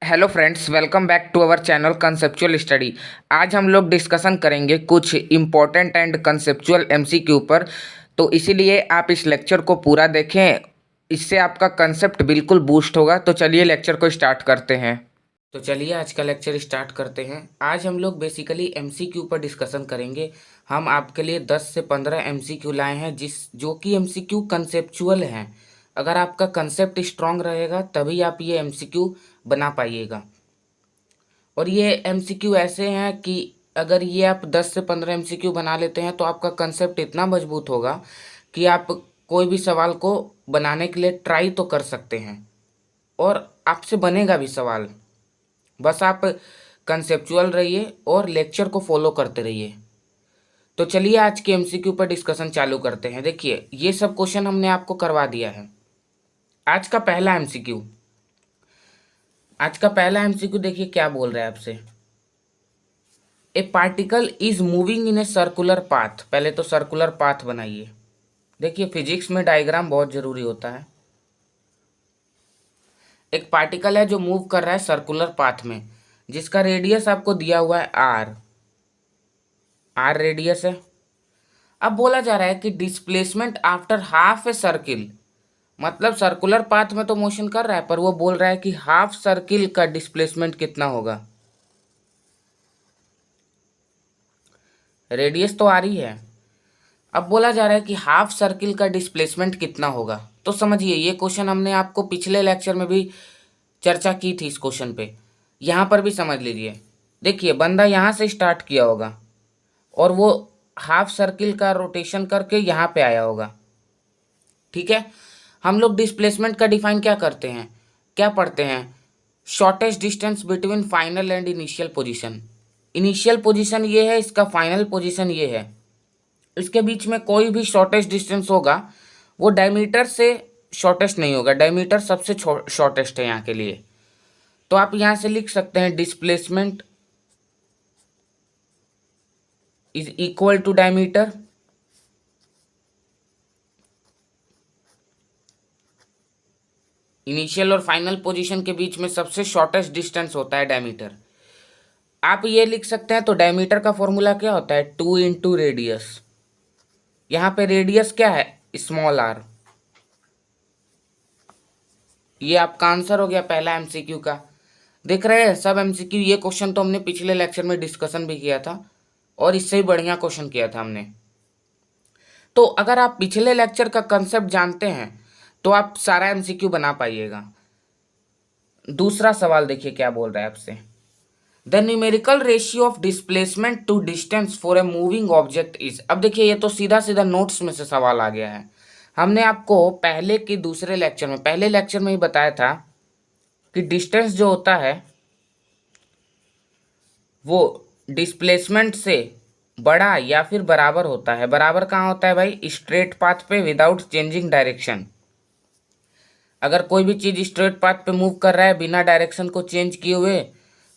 Hello friends, welcome back to our channel conceptual study. आज हम लोग डिस्कशन करेंगे कुछ इम्पोर्टेंट एंड कंसेप्चुअल एमसीक्यू पर। तो इसीलिए आप इस लेक्चर को पूरा देखें, इससे आपका कंसेप्ट बिल्कुल बूस्ट होगा। तो चलिए लेक्चर को स्टार्ट करते हैं। तो चलिए आज का लेक्चर स्टार्ट करते हैं। आज हम लोग बेसिकली एमसीक्यू पर डिस्कशन करेंगे। हम आपके लिए 10 से 15 एमसीक्यू लाए हैं जो कि एमसीक्यू कंसेप्चुअल हैं। अगर आपका कंसेप्ट स्ट्रांग रहेगा तभी आप ये एमसीक्यू बना पाइएगा। और ये एमसीक्यू ऐसे हैं कि अगर ये आप 10 से 15 एमसीक्यू बना लेते हैं तो आपका कंसेप्ट इतना मजबूत होगा कि आप कोई भी सवाल को बनाने के लिए ट्राई तो कर सकते हैं और आपसे बनेगा भी सवाल। बस आप कंसेप्चुअल रहिए और लेक्चर को फॉलो करते रहिए। तो चलिए आज के एमसीक्यू पर डिस्कशन चालू करते हैं। देखिए, ये सब क्वेश्चन हमने आपको करवा दिया है। आज का पहला एमसीक्यू देखिए क्या बोल रहा है आपसे। ए particle is moving in a circular path. पहले तो सर्कुलर पाथ बनाइए। देखिए, फिजिक्स में डायग्राम बहुत जरूरी होता है। एक पार्टिकल है जो मूव कर रहा है सर्कुलर पाथ में, जिसका रेडियस आपको दिया हुआ है आर रेडियस है। अब बोला जा रहा है कि displacement after half a circle, मतलब सर्कुलर पाथ में तो मोशन कर रहा है, पर वो बोल रहा है कि हाफ सर्किल का डिस्प्लेसमेंट कितना होगा। रेडियस तो आ रही है। अब बोला जा रहा है कि हाफ सर्किल का डिस्प्लेसमेंट कितना होगा। तो समझिए, ये क्वेश्चन हमने आपको पिछले लेक्चर में भी चर्चा की थी। इस क्वेश्चन पे यहाँ पर भी समझ लीजिए। देखिए, बंदा यहाँ से स्टार्ट किया होगा और वो हाफ सर्किल का रोटेशन करके यहाँ पे आया होगा। ठीक है, हम लोग डिस्प्लेसमेंट का डिफाइन क्या करते हैं, क्या पढ़ते हैं? Shortest distance between final and initial position. Initial position ये है, इसका फाइनल पोजीशन ये है। इसके बीच में कोई भी शॉर्टेस्ट डिस्टेंस होगा वो डायमीटर से शॉर्टेस्ट नहीं होगा। डायमीटर सबसे शॉर्टेस्ट है यहाँ के लिए। तो आप यहाँ से लिख सकते हैं displacement is equal to diameter. Initial और फाइनल पोजीशन के बीच में सबसे शॉर्टेस्ट डिस्टेंस होता है डायमीटर। आप ये लिख सकते हैं। तो डायमीटर का फॉर्मूला क्या होता है? 2 इंटू रेडियस। यहाँ पे रेडियस क्या है? Small R. ये आपका आंसर हो गया पहला एमसीक्यू का। देख रहे हैं सब एमसीक्यू। ये क्वेश्चन तो हमने पिछले लेक्चर में डिस्कशन भी किया था और इससे ही बढ़िया क्वेश्चन किया था हमने। तो अगर आप पिछले लेक्चर का कंसेप्ट जानते हैं तो आप सारा एमसीक्यू बना पाइएगा। दूसरा सवाल देखिए क्या बोल रहा है आपसे। The numerical ratio of displacement to distance for a moving object is. अब देखिए, ये तो सीधा सीधा नोट्स में से सवाल आ गया है। हमने आपको पहले लेक्चर में ही बताया था कि डिस्टेंस जो होता है वो डिस्प्लेसमेंट से बड़ा या फिर बराबर होता है। बराबर कहाँ होता है भाई? स्ट्रेट पाथ पे विदाउट चेंजिंग डायरेक्शन। अगर कोई भी चीज़ स्ट्रेट पाथ पे मूव कर रहा है बिना डायरेक्शन को चेंज किए हुए,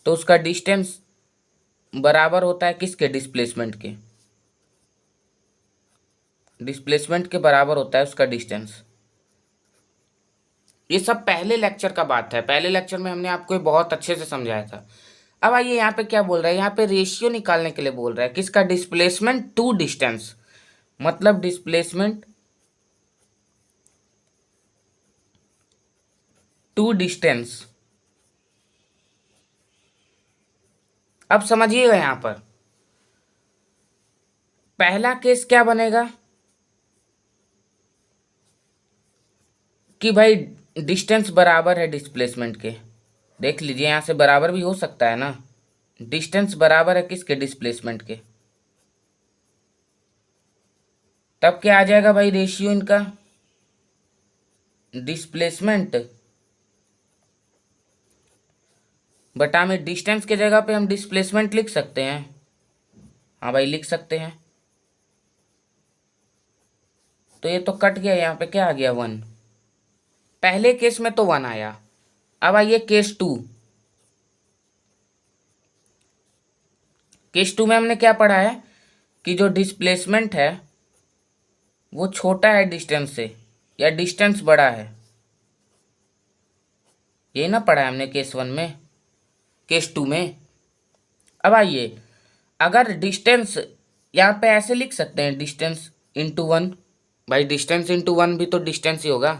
तो उसका डिस्टेंस बराबर होता है किसके? डिस्प्लेसमेंट के। डिस्प्लेसमेंट के बराबर होता है उसका डिस्टेंस। ये सब पहले लेक्चर का बात है। पहले लेक्चर में हमने आपको ये बहुत अच्छे से समझाया था। अब आइए यहाँ पे क्या बोल रहा है। यहाँ पे रेशियो निकालने के लिए बोल रहा है किसका? Displacement to distance. मतलब डिस्प्लेसमेंट टू डिस्टेंस। अब समझिएगा, यहाँ पर पहला केस क्या बनेगा कि भाई डिस्टेंस बराबर है डिस्प्लेसमेंट के। देख लीजिए, यहाँ से बराबर भी हो सकता है ना। डिस्टेंस बराबर है किसके? डिस्प्लेसमेंट के। तब क्या आ जाएगा भाई? रेशियो इनका डिस्प्लेसमेंट बटा में डिस्टेंस के जगह पे हम डिस्प्लेसमेंट लिख सकते हैं। हाँ भाई, लिख सकते हैं। तो ये तो कट गया। यहाँ पे क्या आ गया? 1। पहले केस में तो 1 आया। अब आइए केस 2। केस 2 में हमने क्या पढ़ा है कि जो डिस्प्लेसमेंट है वो छोटा है डिस्टेंस से या डिस्टेंस बड़ा है। ये ना पढ़ा है हमने केस 1 में। केस 2 में। अब आइए, अगर डिस्टेंस यहाँ पे ऐसे लिख सकते हैं, डिस्टेंस इंटू वन। भाई डिस्टेंस इंटू वन भी तो डिस्टेंस ही होगा।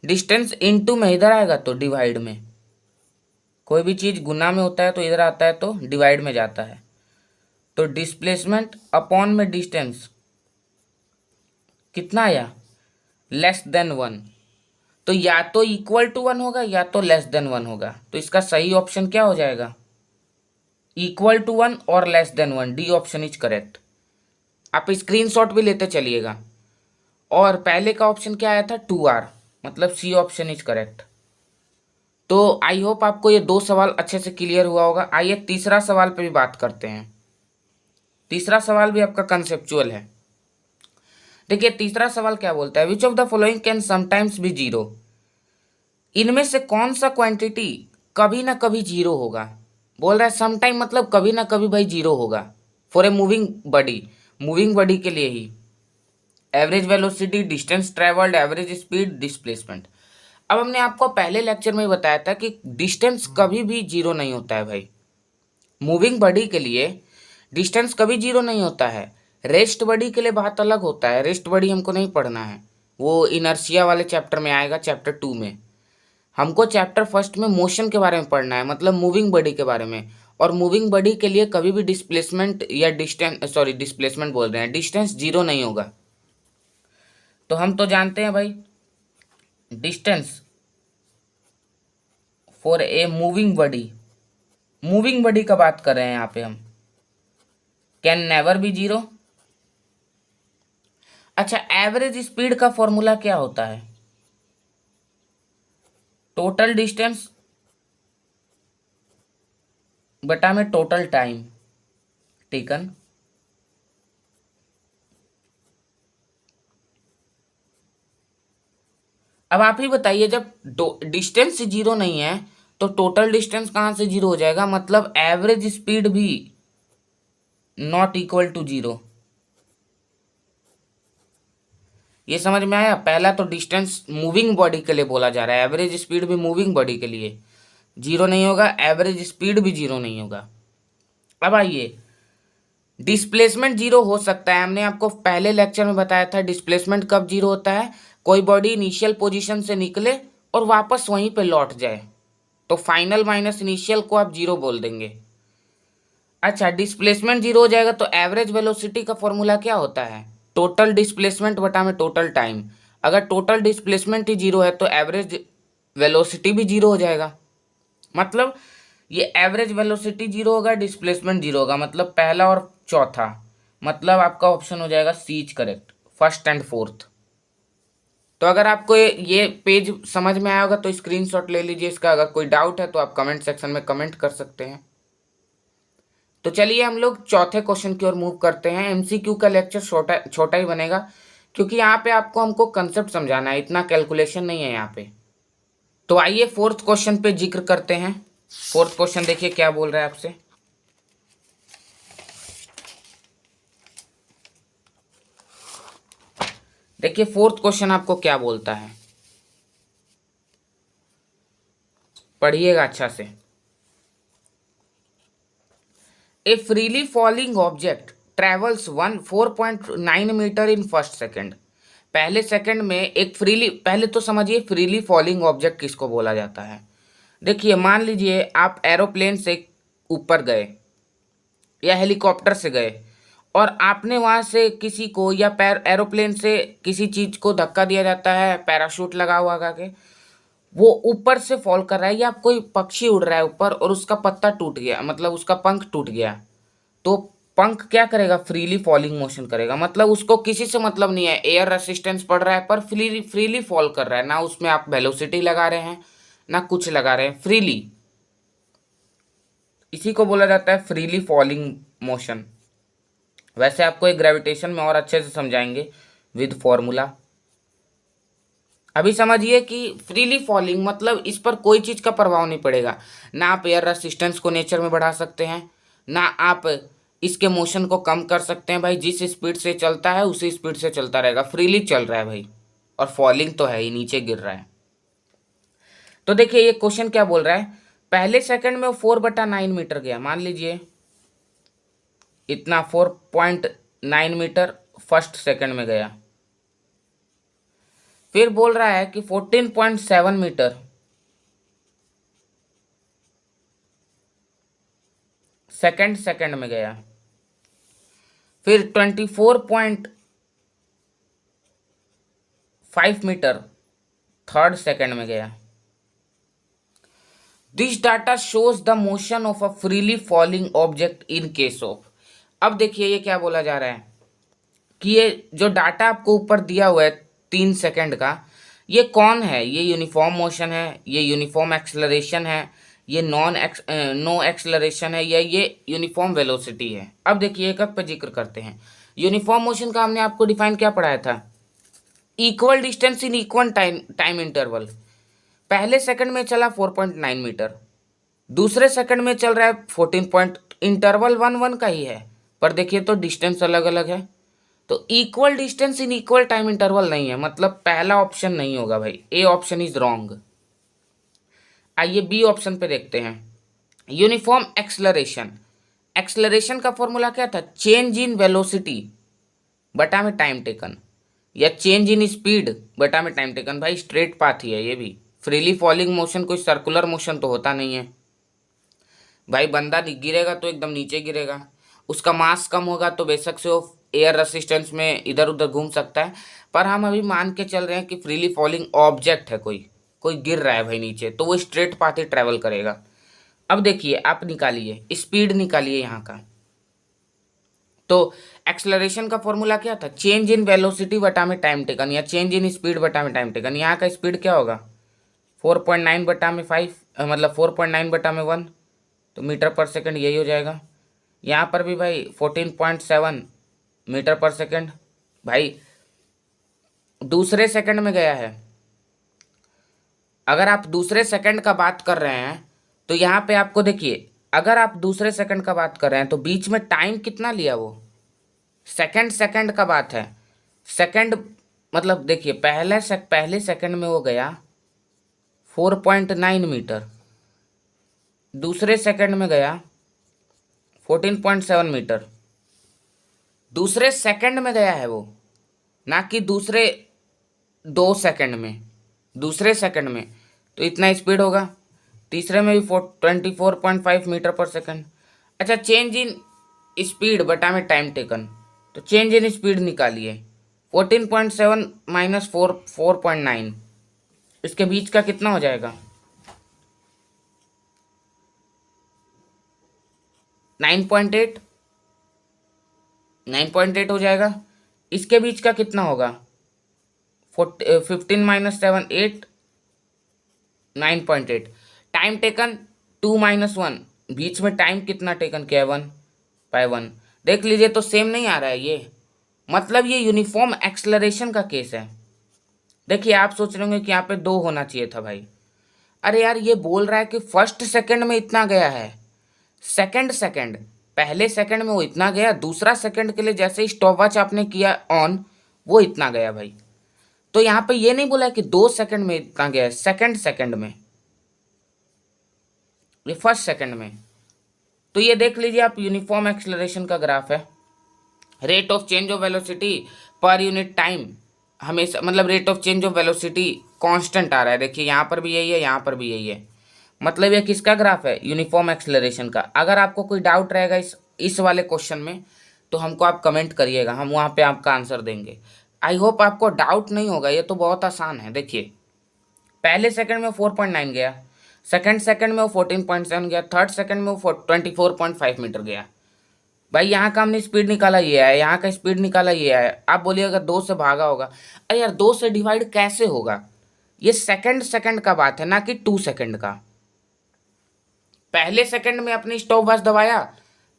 डिस्टेंस इंटू में इधर आएगा तो डिवाइड में, कोई भी चीज़ गुना में होता है तो इधर आता है तो डिवाइड में जाता है। तो डिस्प्लेसमेंट अपॉन में डिस्टेंस कितना आया, लेस देन वन। तो या तो इक्वल टू वन होगा या तो लेस देन वन होगा। तो इसका सही ऑप्शन क्या हो जाएगा, इक्वल टू वन और less than one. D option is correct. आप स्क्रीनशॉट भी लेते चलिएगा। और पहले का ऑप्शन क्या आया था, 2R, मतलब सी ऑप्शन इज करेक्ट। तो आई होप आपको ये 2 सवाल अच्छे से क्लियर हुआ होगा। आइए तीसरा सवाल पे भी बात करते हैं। तीसरा सवाल भी आपका कंसेप्चुअल है। देखिए तीसरा सवाल क्या बोलता है, which of the following can sometimes be zero. इनमें से कौन सा क्वांटिटी कभी ना कभी जीरो होगा। बोल रहा है समटाइम मतलब कभी ना कभी भाई जीरो होगा। For a moving body, moving body के लिए ही। Average velocity, distance travelled, average speed, displacement. अब हमने आपको पहले लेक्चर में बताया था कि डिस्टेंस कभी भी जीरो नहीं होता है भाई। मूविंग बॉडी के लिए डिस्टेंस कभी जीरो नहीं होता है। रेस्ट बॉडी के लिए बात अलग होता है। रेस्ट बॉडी हमको नहीं पढ़ना है, वो इनर्शिया वाले चैप्टर में आएगा, चैप्टर 2 में। हमको चैप्टर फर्स्ट में मोशन के बारे में पढ़ना है, मतलब मूविंग बॉडी के बारे में। और मूविंग बॉडी के लिए कभी भी डिस्प्लेसमेंट या डिस्प्लेसमेंट बोल रहे हैं, डिस्टेंस जीरो नहीं होगा। तो हम तो जानते हैं भाई, distance for a moving body, moving body का बात कर रहे हैं यहाँ पे हम, कैन नेवर बी जीरो। अच्छा, एवरेज स्पीड का फॉर्मूला क्या होता है, टोटल डिस्टेंस बटा में टोटल टाइम टेकन। अब आप ही बताइए, जब डिस्टेंस जीरो नहीं है तो टोटल डिस्टेंस कहाँ से जीरो हो जाएगा, मतलब एवरेज स्पीड भी नॉट इक्वल टू जीरो। ये समझ में आया। पहला तो डिस्टेंस मूविंग बॉडी के लिए बोला जा रहा है, एवरेज स्पीड भी मूविंग बॉडी के लिए जीरो नहीं होगा, एवरेज स्पीड भी जीरो नहीं होगा। अब आइए, डिस्प्लेसमेंट जीरो हो सकता है। हमने आपको पहले लेक्चर में बताया था डिस्प्लेसमेंट कब जीरो होता है, कोई बॉडी इनिशियल पोजीशन से निकले और वापस वहीं पे लौट जाए, तो फाइनल माइनस इनिशियल को आप जीरो बोल देंगे। अच्छा, डिस्प्लेसमेंट जीरो हो जाएगा तो एवरेज वेलोसिटी का फॉर्मूला क्या होता है, टोटल डिस्प्लेसमेंट बटा में टोटल टाइम। अगर टोटल डिस्प्लेसमेंट ही जीरो है तो एवरेज वेलोसिटी भी जीरो हो जाएगा। मतलब ये एवरेज वेलोसिटी जीरो होगा, डिस्प्लेसमेंट जीरो होगा, मतलब पहला और चौथा, मतलब आपका ऑप्शन हो जाएगा C is correct, first and fourth. तो अगर आपको ये पेज समझ में आया होगा तो स्क्रीनशॉट ले लीजिए इसका। अगर कोई डाउट है तो आप कमेंट सेक्शन में कमेंट कर सकते हैं। तो चलिए हम लोग चौथे क्वेश्चन की ओर मूव करते हैं। एमसीक्यू का लेक्चर छोटा छोटा ही बनेगा, क्योंकि यहाँ पे आपको हमको कंसेप्ट समझाना है, इतना कैलकुलेशन नहीं है यहाँ पे। तो आइए फोर्थ क्वेश्चन पे जिक्र करते हैं। फोर्थ क्वेश्चन देखिए क्या बोल रहा है आपसे। देखिए फोर्थ क्वेश्चन आपको क्या बोलता है, पढ़िएगा अच्छा से। A freely falling object travels 4.9 metre in first second. पहले सेकंड में एक फ्रीली, पहले तो समझिए फ्रीली फॉलिंग ऑब्जेक्ट किसको बोला जाता है। देखिए मान लीजिए आप एरोप्लेन से ऊपर गए या हेलीकॉप्टर से गए और आपने वहाँ से किसी को, या एरोप्लेन से किसी चीज़ को धक्का दिया जाता है, पैराशूट लगा हुआ करके, वो ऊपर से फॉल कर रहा है, या कोई पक्षी उड़ रहा है ऊपर और उसका पत्ता टूट गया, मतलब उसका पंख टूट गया, तो पंख क्या करेगा, फ्रीली फॉलिंग मोशन करेगा। मतलब उसको किसी से मतलब नहीं है, एयर रेसिस्टेंस पड़ रहा है पर फ्रीली फॉल कर रहा है, ना उसमें आप वेलोसिटी लगा रहे हैं ना कुछ लगा रहे हैं, फ्रीली। इसी को बोला जाता है फ्रीली फॉलिंग मोशन। वैसे आपको एक ग्रेविटेशन में और अच्छे से समझाएंगे विद फॉर्मूला। अभी समझिए कि फ्रीली फॉलिंग मतलब इस पर कोई चीज़ का प्रभाव नहीं पड़ेगा, ना आप एयर रेसिस्टेंस को नेचर में बढ़ा सकते हैं, ना आप इसके मोशन को कम कर सकते हैं। भाई जिस स्पीड से चलता है उसी स्पीड से चलता रहेगा, फ्रीली चल रहा है भाई, और फॉलिंग तो है ही, नीचे गिर रहा है। तो देखिए ये क्वेश्चन क्या बोल रहा है, पहले सेकंड में वो 4/9 मीटर गया, मान लीजिए इतना 4.9 मीटर फर्स्ट सेकंड में गया। फिर बोल रहा है कि 14.7 मीटर सेकंड में गया। फिर 24.5 मीटर थर्ड सेकंड में गया। This data shows the motion of a freely falling object in case of. अब देखिए ये क्या बोला जा रहा है कि ये जो डाटा आपको ऊपर दिया हुआ है 3 सेकंड का, ये कौन है? ये यूनिफॉर्म मोशन है, ये यूनिफॉर्म एक्सेलरेशन है, ये नो एक्सेलरेशन है, या ये यूनिफॉर्म वेलोसिटी है। अब देखिए एक पे जिक्र करते हैं। यूनिफॉर्म मोशन का हमने आपको डिफाइन क्या पढ़ाया था? Equal distance in equal time interval. पहले सेकंड में चला 4.9 मीटर, दूसरे सेकंड में चल रहा है 14 इंटरवल 1 का ही है, पर देखिए तो डिस्टेंस अलग अलग है। तो equal distance in equal time interval नहीं है, मतलब पहला ऑप्शन नहीं होगा भाई, ए ऑप्शन इज रॉन्ग। आइए बी ऑप्शन पे देखते हैं। Uniform acceleration. एक्सलरेशन का फॉर्मूला क्या था? चेंज इन वेलोसिटी बटा में टाइम टेकन, या चेंज इन स्पीड बटा में टाइम टेकन। भाई स्ट्रेट पाथ ही है ये भी। फ्रीली फॉलिंग मोशन कोई सर्कुलर मोशन तो होता नहीं है भाई। बंदा गिरेगा तो एकदम नीचे गिरेगा, उसका मास कम होगा तो बेशक से वो एयर रेसिस्टेंस में इधर उधर घूम सकता है, पर हम अभी मान के चल रहे हैं कि फ्रीली फॉलिंग ऑब्जेक्ट है, कोई गिर रहा है भाई नीचे, तो वो स्ट्रेट पाथ ही ट्रेवल करेगा। अब देखिए आप निकालिए, स्पीड निकालिए यहाँ का। तो एक्सलरेशन का फॉर्मूला क्या था? चेंज इन वेलोसिटी बटा में टाइम टेकन, या चेंज इन स्पीड बटा में टाइम टेकन। यहाँ का स्पीड क्या होगा? 4.9 बटा में 5, मतलब 4.9 बटा में 1, तो मीटर पर सेकंड यही हो जाएगा। यहाँ पर भी भाई 14.7 मीटर पर सेकंड। भाई दूसरे सेकंड में गया है। अगर आप दूसरे सेकंड का बात कर रहे हैं तो यहाँ पे आपको देखिए, अगर आप दूसरे सेकंड का बात कर रहे हैं तो बीच में टाइम कितना लिया? वो सेकंड का बात है। सेकंड मतलब देखिए पहले सेकंड में वो गया 4.9 मीटर, दूसरे सेकंड में गया 14.7 मीटर। दूसरे सेकंड में गया है वो, ना कि दूसरे 2 सेकंड में, दूसरे सेकंड में। तो इतना स्पीड होगा। तीसरे में भी 24.5 मीटर पर सेकंड। अच्छा, चेंज इन स्पीड बटा में टाइम टेकन, तो चेंज इन स्पीड निकालिए। 14.7 माइनस 4.9, इसके बीच का कितना हो जाएगा? 9.8 9.8 हो जाएगा। इसके बीच का कितना होगा? 15 माइनस 7 8, 9.8। टाइम टेकन 2 माइनस 1, बीच में टाइम कितना टेकन किया है? 1/1। देख लीजिए तो सेम नहीं आ रहा है ये, मतलब ये यूनिफॉर्म एक्सलरेशन का केस है। देखिए आप सोच रहे होंगे कि यहाँ पे 2 होना चाहिए था भाई। अरे यार ये बोल रहा है कि फर्स्ट सेकंड में इतना गया है, सेकंड पहले सेकंड में वो इतना गया, दूसरा सेकंड के लिए जैसे ही स्टॉपवॉच आपने किया ऑन, वो इतना गया भाई। तो यहाँ पे ये नहीं बोला कि 2 सेकंड में इतना गया है, सेकंड में, ये फर्स्ट सेकंड में। तो ये देख लीजिए आप, यूनिफॉर्म एक्सेलरेशन का ग्राफ है। Rate of change of velocity per unit time हमेशा, मतलब rate of change of velocity constant आ रहा है। देखिए यहाँ पर भी यही है, यहाँ पर भी यही है। मतलब ये किसका ग्राफ है? यूनिफॉर्म एक्सेलरेशन का। अगर आपको कोई डाउट रहेगा इस वाले क्वेश्चन में तो हमको आप कमेंट करिएगा, हम वहाँ पे आपका आंसर देंगे। आई होप आपको डाउट नहीं होगा, ये तो बहुत आसान है। देखिए पहले सेकंड में 4.9 गया, सेकंड में वो 14.7 गया, थर्ड सेकंड में वो 24.5 मीटर गया। भाई यहाँ का हमने स्पीड निकाला ये है, यहाँ का स्पीड निकाला ये है। आप बोलिएगा 2 से भागा होगा। अरे यार 2 से डिवाइड कैसे होगा? ये सेकंड का बात है, ना कि 2 सेकंड का। पहले सेकंड में आपने स्टॉप वॉच दबाया,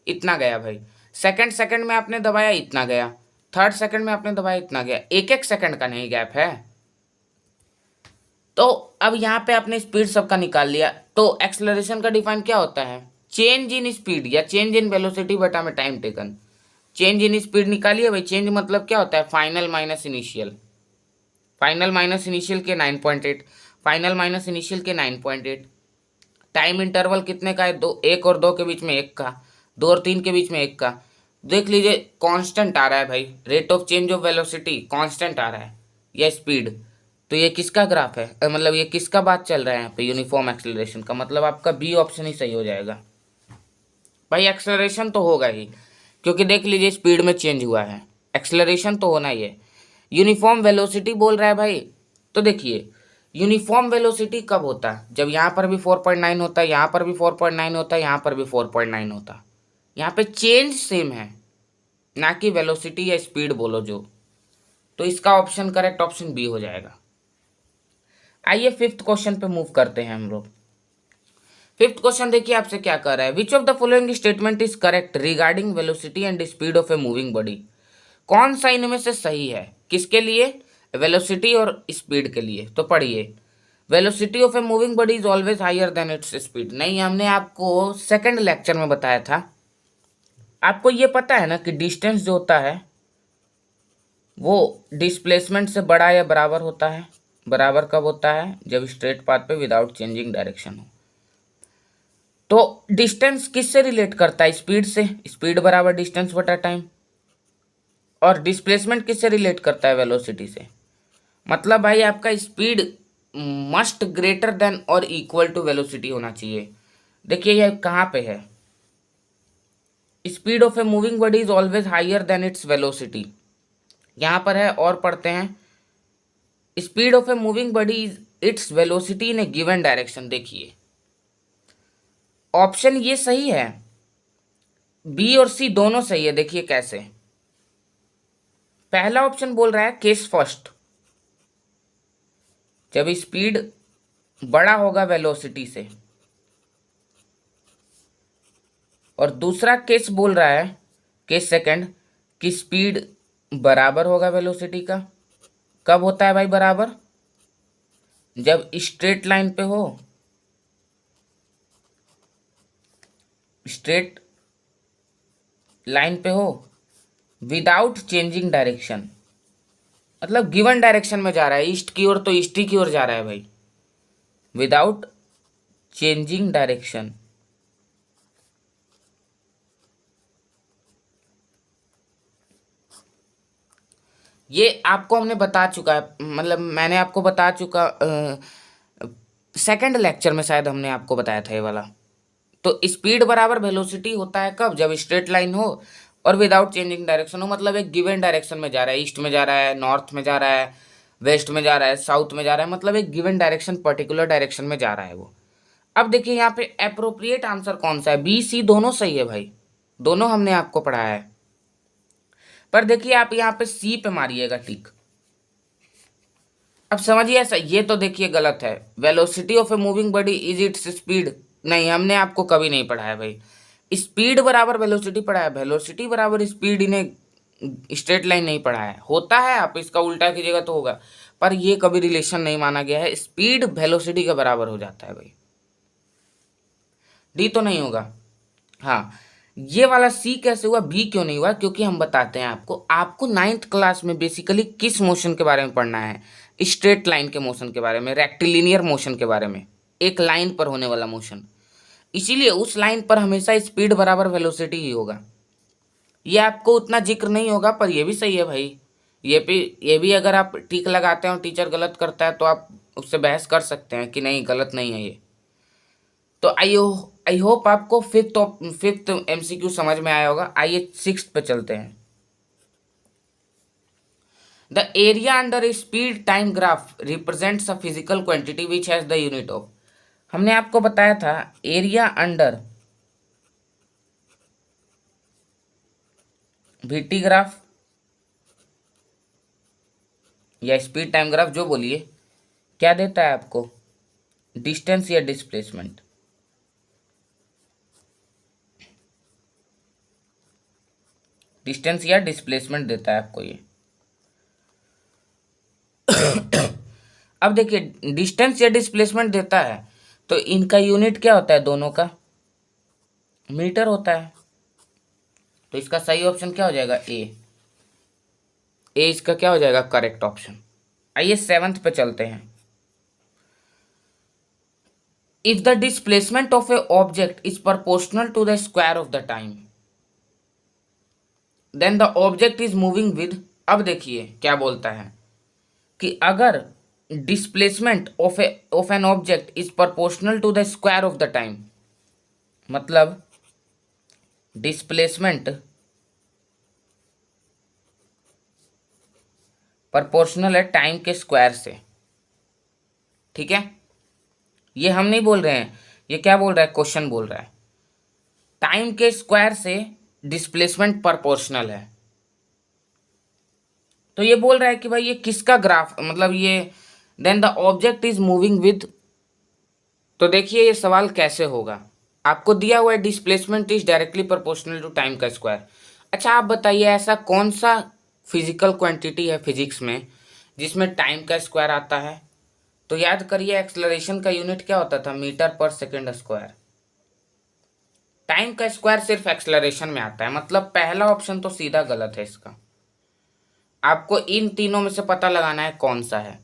इतना गया भाई। सेकंड में आपने दबाया, इतना गया। थर्ड सेकंड में आपने दबाया, इतना गया। एक सेकंड का नहीं गैप है। तो अब यहाँ पे आपने स्पीड सबका निकाल लिया। तो एक्सेलरेशन का डिफाइन क्या होता है? चेंज इन स्पीड या चेंज इन वेलोसिटी बटा में time taken. Change in speed निकालिए भाई। चेंज मतलब क्या होता है? Final minus initial. Final minus initial के 9.8, फाइनल माइनस इनिशियल के 9.8। टाइम इंटरवल कितने का है, दो, एक और दो के बीच में एक का, दो और तीन के बीच में एक का। देख लीजिए कांस्टेंट आ रहा है भाई, rate of change of velocity constant आ रहा है या स्पीड। तो ये किसका ग्राफ है, मतलब ये किसका बात चल रहा है यहाँ पे, यूनिफॉर्म एक्सेलरेशन का, मतलब आपका बी ऑप्शन ही सही हो जाएगा भाई। एक्सेलरेशन तो होगा ही, क्योंकि देख लीजिए स्पीड में चेंज हुआ है, एक्सेलरेशन तो होना ही है। यूनिफॉर्म वेलोसिटी बोल रहा है भाई, तो देखिए यूनिफॉर्म वेलोसिटी कब होता है, जब यहाँ पर भी 4.9 होता है, यहाँ पर भी 4.9 होता है, यहाँ पर भी 4.9 होता है। यहाँ पे चेंज सेम है, ना कि वेलोसिटी या स्पीड बोलो जो। तो इसका ऑप्शन करेक्ट ऑप्शन बी हो जाएगा। आइए फिफ्थ क्वेश्चन पे मूव करते हैं हम लोग। फिफ्थ क्वेश्चन देखिए आपसे क्या कर रहा है, which of the following statement is correct regarding velocity and speed of a moving body. कौन सा इनमें से सही है, किसके लिए, वेलोसिटी और स्पीड के लिए। तो पढ़िए, velocity of a moving body is always higher than its speed. नहीं, हमने आपको सेकंड लेक्चर में बताया था। आपको ये पता है ना कि डिस्टेंस जो होता है वो डिस्प्लेसमेंट से बड़ा या बराबर होता है। बराबर कब होता है, जब स्ट्रेट पाथ पे विदाउट चेंजिंग डायरेक्शन हो। तो डिस्टेंस किससे रिलेट करता है, स्पीड से, स्पीड बराबर डिस्टेंस बटा टाइम। और डिस्प्लेसमेंट किससे रिलेट करता है, वेलोसिटी से। मतलब भाई आपका स्पीड मस्ट ग्रेटर देन और इक्वल टू वेलोसिटी होना चाहिए। देखिए ये कहाँ पे है, speed of a moving body is always higher than its velocity, यहाँ पर है। और पढ़ते हैं, speed of a moving body is its velocity in a given direction. देखिए ऑप्शन ये सही है, बी और सी दोनों सही है। देखिए कैसे, पहला ऑप्शन बोल रहा है केस फर्स्ट, जब स्पीड बड़ा होगा वेलोसिटी से। और दूसरा केस बोल रहा है, केस सेकंड, कि स्पीड बराबर होगा वेलोसिटी का। कब होता है भाई बराबर, जब स्ट्रेट लाइन पे हो, स्ट्रेट लाइन पे हो विदाउट चेंजिंग डायरेक्शन। मतलब गिवन डायरेक्शन में जा रहा है, ईस्ट की ओर तो ईस्ट ही की ओर जा रहा है भाई, विदाउट चेंजिंग डायरेक्शन। ये आपको हमने बता चुका है, मतलब मैंने आपको बता चुका, सेकंड लेक्चर में शायद हमने आपको बताया था ये वाला। तो स्पीड बराबर वेलोसिटी होता है कब, जब स्ट्रेट लाइन हो और विदाउट चेंजिंग डायरेक्शन हो। मतलब एक गिवन डायरेक्शन में जा रहा है, ईस्ट में जा रहा है, नॉर्थ में जा रहा है, वेस्ट में जा रहा है, साउथ में जा रहा है, मतलब एक गिवन डायरेक्शन, पर्टिकुलर डायरेक्शन में जा रहा है वो। अब देखिए यहाँ पे अप्रोप्रिएट आंसर कौन सा है, बी सी दोनों सही है भाई, दोनों हमने आपको पढ़ाया है। पर देखिए आप यहाँ पे सी पे मारिएगा टिक। अब समझिए ऐसा, ये तो देखिए गलत है, velocity of a moving body is it's speed. नहीं, हमने आपको कभी नहीं पढ़ाया भाई, स्पीड बराबर वेलोसिटी पढ़ाया, वेलोसिटी बराबर स्पीड इन्हें स्ट्रेट लाइन नहीं पढ़ाया है। होता है, आप इसका उल्टा कीजिएगा तो होगा, पर ये कभी रिलेशन नहीं माना गया है, स्पीड वेलोसिटी के बराबर हो जाता है भाई। डी तो नहीं होगा। हाँ, ये वाला सी कैसे हुआ, बी क्यों नहीं हुआ, क्योंकि हम बताते हैं आपको, आपको नाइन्थ क्लास में बेसिकली किस मोशन के बारे में पढ़ना है, स्ट्रेट लाइन के मोशन के बारे में, रेक्टिलिनियर मोशन के बारे में, एक लाइन पर होने वाला मोशन। इसीलिए उस लाइन पर हमेशा स्पीड बराबर वेलोसिटी ही होगा। ये आपको उतना जिक्र नहीं होगा, पर ये भी सही है भाई। ये भी अगर आप टिक लगाते हैं और टीचर गलत करता है तो आप उससे बहस कर सकते हैं कि नहीं गलत नहीं है ये। तो आई होप आपको फिफ्थ एमसीक्यू समझ में आया होगा। आइए सिक्स्थ पे चलते हैं। The area under A speed time graph represents a physical quantity which has the unit of. हमने आपको बताया था एरिया अंडर वीटी ग्राफ या स्पीड टाइम ग्राफ, जो बोलिए, क्या देता है आपको, डिस्टेंस या डिस्प्लेसमेंट। डिस्टेंस या डिस्प्लेसमेंट देता है आपको ये। अब देखिए डिस्टेंस या डिस्प्लेसमेंट देता है तो इनका यूनिट क्या होता है, दोनों का मीटर होता है। तो इसका सही ऑप्शन क्या हो जाएगा, ए इसका क्या हो जाएगा करेक्ट ऑप्शन। आइए सेवंथ पे चलते हैं। If the displacement of a object is proportional to the square of the time then the object is moving with. अब देखिए क्या बोलता है कि अगर displacement of an object is proportional to the square of the time, मतलब displacement proportional है time के स्क्वायर से, ठीक है। ये हम नहीं बोल रहे हैं, ये क्या बोल रहा है, क्वेश्चन बोल रहा है टाइम के स्क्वायर से डिस्प्लेसमेंट प्रोपोर्शनल है। तो ये बोल रहा है कि भाई ये किसका ग्राफ, मतलब ये then the object is moving with. तो देखिए ये सवाल कैसे होगा, आपको दिया हुआ है displacement is directly proportional to time का स्क्वायर। अच्छा आप बताइए ऐसा कौन सा फिजिकल क्वांटिटी है फिजिक्स में जिसमें टाइम का स्क्वायर आता है। तो याद करिए एक्सलरेशन का यूनिट क्या होता था, मीटर पर सेकेंड स्क्वायर। टाइम का स्क्वायर सिर्फ एक्सलरेशन में आता है, मतलब पहला ऑप्शन तो सीधा गलत है इसका। आपको इन तीनों में से पता लगाना है कौन सा है।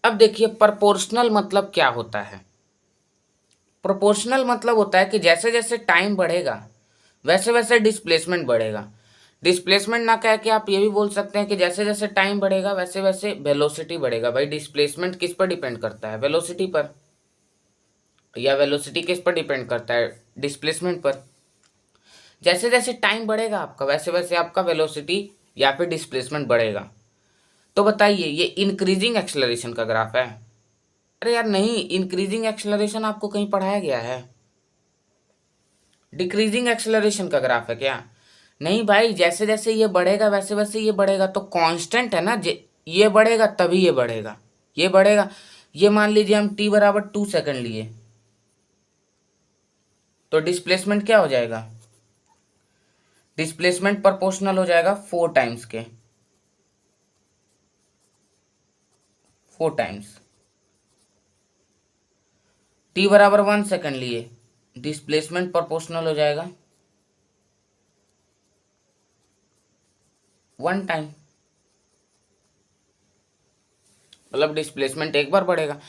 अब देखिए प्रोपोर्शनल मतलब क्या होता है। प्रोपोर्शनल मतलब होता है कि जैसे जैसे टाइम बढ़ेगा वैसे वैसे डिस्प्लेसमेंट बढ़ेगा। डिस्प्लेसमेंट ना कह के आप ये भी बोल सकते हैं कि जैसे जैसे टाइम बढ़ेगा वैसे वैसे वेलोसिटी बढ़ेगा। भाई डिस्प्लेसमेंट किस पर डिपेंड करता है, वेलोसिटी पर, या वेलोसिटी किस पर डिपेंड करता है, डिस्प्लेसमेंट पर। जैसे जैसे टाइम बढ़ेगा आपका वैसे वैसे आपका वेलोसिटी या फिर डिस्प्लेसमेंट बढ़ेगा। तो बताइए ये इंक्रीजिंग एक्सेलरेशन का ग्राफ है। अरे यार नहीं, इंक्रीजिंग एक्सेलरेशन आपको कहीं पढ़ाया गया है? डिक्रीजिंग एक्सेलरेशन का ग्राफ है क्या? नहीं भाई, जैसे जैसे ये बढ़ेगा वैसे वैसे ये बढ़ेगा, तो कांस्टेंट है ना, ये बढ़ेगा तभी ये बढ़ेगा, ये बढ़ेगा। ये मान लीजिए हम t बराबर 2 सेकंड लिए, तो डिस्प्लेसमेंट क्या हो जाएगा, डिस्प्लेसमेंट प्रोपोर्शनल हो जाएगा 4 टाइम्स के, 4 टाइम्स। t बराबर 1 सेकंड लिए, डिस्प्लेसमेंट प्रोपोर्शनल हो जाएगा 1 टाइम, मतलब डिस्प्लेसमेंट एक बार बढ़ेगा।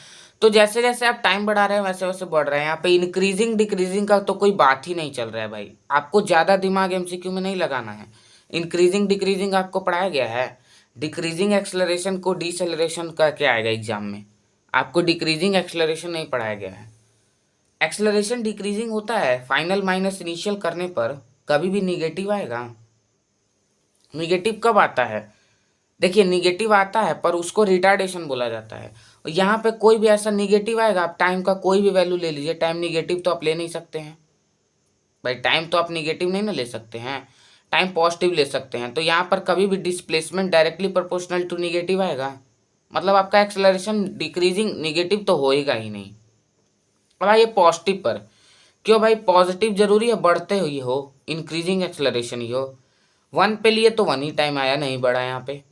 तो जैसे जैसे आप टाइम बढ़ा रहे हैं वैसे वैसे बढ़ रहे हैं। यहाँ पे इंक्रीजिंग डिक्रीजिंग का तो कोई बात ही नहीं चल रहा है भाई, आपको ज़्यादा दिमाग एमसीक्यू में नहीं लगाना है। इंक्रीजिंग डिक्रीजिंग आपको पढ़ाया गया है। डिक्रीजिंग एक्सलरेशन को डिसेलरेशन का क्या आएगा एग्जाम में, आपको डिक्रीजिंग एक्सलरेशन नहीं पढ़ाया गया है। एक्सलरेशन डिक्रीजिंग होता है, फाइनल माइनस इनिशियल करने पर कभी भी निगेटिव आएगा। निगेटिव कब आता है, देखिए निगेटिव आता है पर उसको रिटार्डेशन बोला जाता है। और यहाँ पे कोई भी ऐसा निगेटिव आएगा, आप टाइम का कोई भी वैल्यू ले लीजिए, टाइम निगेटिव तो आप ले नहीं सकते हैं भाई, टाइम तो आप निगेटिव नहीं ना ले सकते हैं, टाइम पॉजिटिव ले सकते हैं। तो यहाँ पर कभी भी displacement directly proportional to negative आएगा, मतलब आपका एक्सेलरेशन डिक्रीजिंग निगेटिव तो होएगा ही नहीं। अब आइए पॉजिटिव पर, क्यों भाई पॉजिटिव जरूरी है बढ़ते हुए हो, इंक्रीजिंग एक्सेलरेशन ही हो। 1 पे लिए तो 1 ही टाइम आया, नहीं बढ़ा यहाँ पे।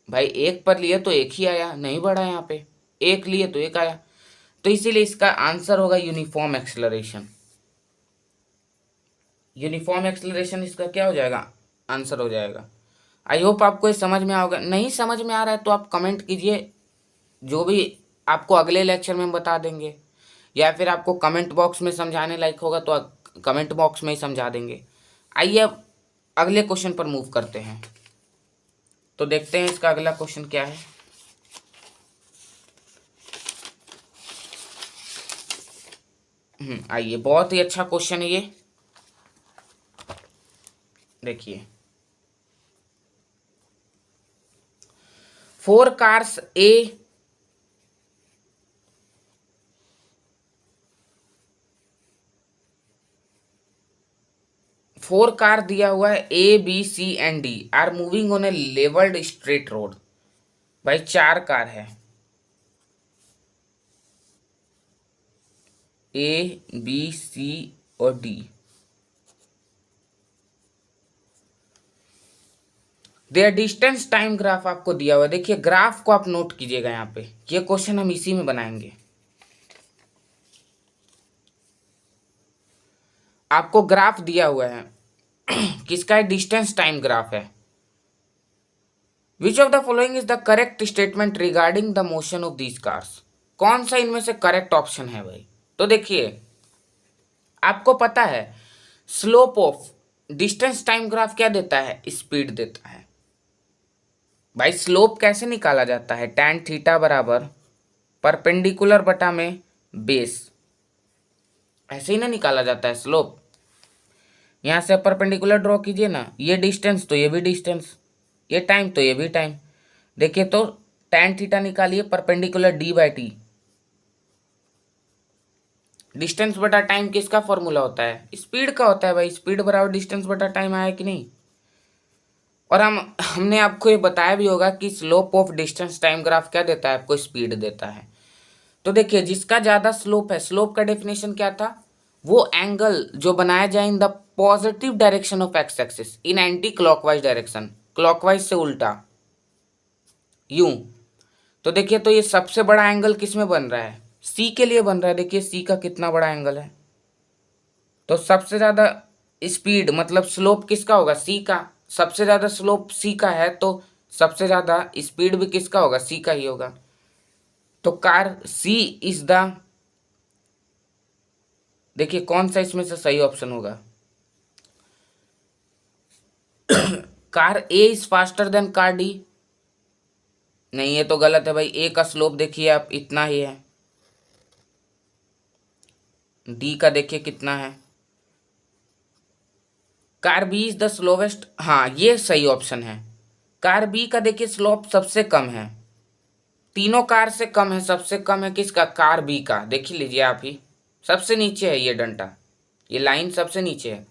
भाई 1 पर लिए तो 1 ही आया, नहीं बढ़ा यहाँ पे। 1 लिए तो 1 आया, तो इसीलिए इसका आंसर होगा यूनिफॉर्म एक्सेलरेशन। यूनिफॉर्म एक्सेलरेशन इसका क्या हो जाएगा, आंसर हो जाएगा। आई होप आपको ये समझ में आओगे, नहीं समझ में आ रहा है तो आप कमेंट कीजिए, जो भी आपको अगले लेक्चर में हम बता देंगे, या फिर आपको कमेंट बॉक्स में समझाने लायक होगा तो कमेंट बॉक्स में ही समझा देंगे। आइए अब अगले क्वेश्चन पर मूव करते हैं, तो देखते हैं इसका अगला क्वेश्चन क्या है। आइए, बहुत ही अच्छा क्वेश्चन है ये, देखिए। 4 कार्स ए, फोर कार दिया हुआ है A B C and D are moving on a levelled straight road. भाई 4 कार है, ए बी सी और D. Their distance time graph आपको दिया हुआ है। देखिए ग्राफ को आप नोट कीजिएगा, यहाँ पे ये क्वेश्चन हम इसी में बनाएंगे। आपको ग्राफ दिया हुआ है किसका है, डिस्टेंस टाइम ग्राफ है। Which of the following is the correct statement regarding the motion of these cars. कौन सा इनमें से करेक्ट ऑप्शन है भाई, तो देखिए आपको पता है slope of distance time graph क्या देता है, स्पीड देता है। भाई स्लोप कैसे निकाला जाता है, tan थीटा बराबर परपेंडिकुलर बटा में बेस, ऐसे ही ना निकाला जाता है स्लोप। यहां से परपेंडिकुलर ड्रॉ कीजिए ना, ये डिस्टेंस तो ये भी डिस्टेंस, ये टाइम तो ये भी टाइम। देखिए तो tan थीटा निकालिए perpendicular D by T. Distance बटा टाइम किसका फॉर्मूला होता है, स्पीड का होता है भाई, स्पीड बराबर डिस्टेंस बटा टाइम आया कि नहीं। और हमने आपको ये बताया भी होगा कि slope of distance time graph क्या देता है आपको, स्पीड देता है। तो देखिए जिसका ज्यादा स्लोप है, स्लोप का डेफिनेशन क्या था, वो एंगल जो बनाया जाए in the positive direction of x axis in anti clockwise direction, clockwise से उल्टा यूं। तो देखिए तो ये सबसे बड़ा एंगल किस में बन रहा है, सी के लिए बन रहा है। देखिए सी का कितना बड़ा एंगल है, तो सबसे ज्यादा स्पीड मतलब स्लोप किसका होगा, सी का। सबसे ज्यादा स्लोप सी का है तो सबसे ज्यादा स्पीड भी किसका होगा, सी का ही होगा। तो कार सी इज द, देखिए कौन सा इसमें से सही ऑप्शन होगा, car A is faster than car D. नहीं ये तो गलत है भाई, ए का स्लोप देखिए आप इतना ही है, डी का देखिए कितना है, car B is the slowest. हाँ ये सही ऑप्शन है, कार बी का देखिए स्लोप सबसे कम है, तीनों कार से कम है, सबसे कम है किसका, कार बी का। देख लीजिए आप ही, सबसे नीचे है ये डंडा, ये लाइन सबसे नीचे है।